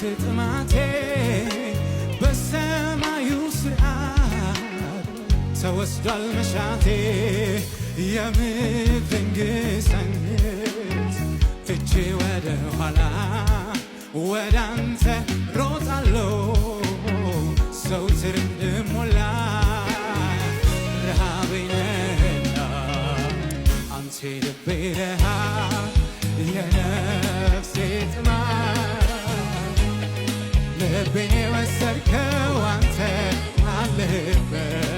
ሕይወት ጥማቴ በሰማዩ ስርዓት ተወስዷል መሻቴ የምድርን ግሰኝት ትቼ ወደ ኋላ ወደ አንተ ሮጣለሁ ዘውትር እንድሞላ ረሃቤ ነህና አንተ ልቤ ረሃብ የነፍሴ ጥማት ልቤን የወሰድከው አንተ አለህበት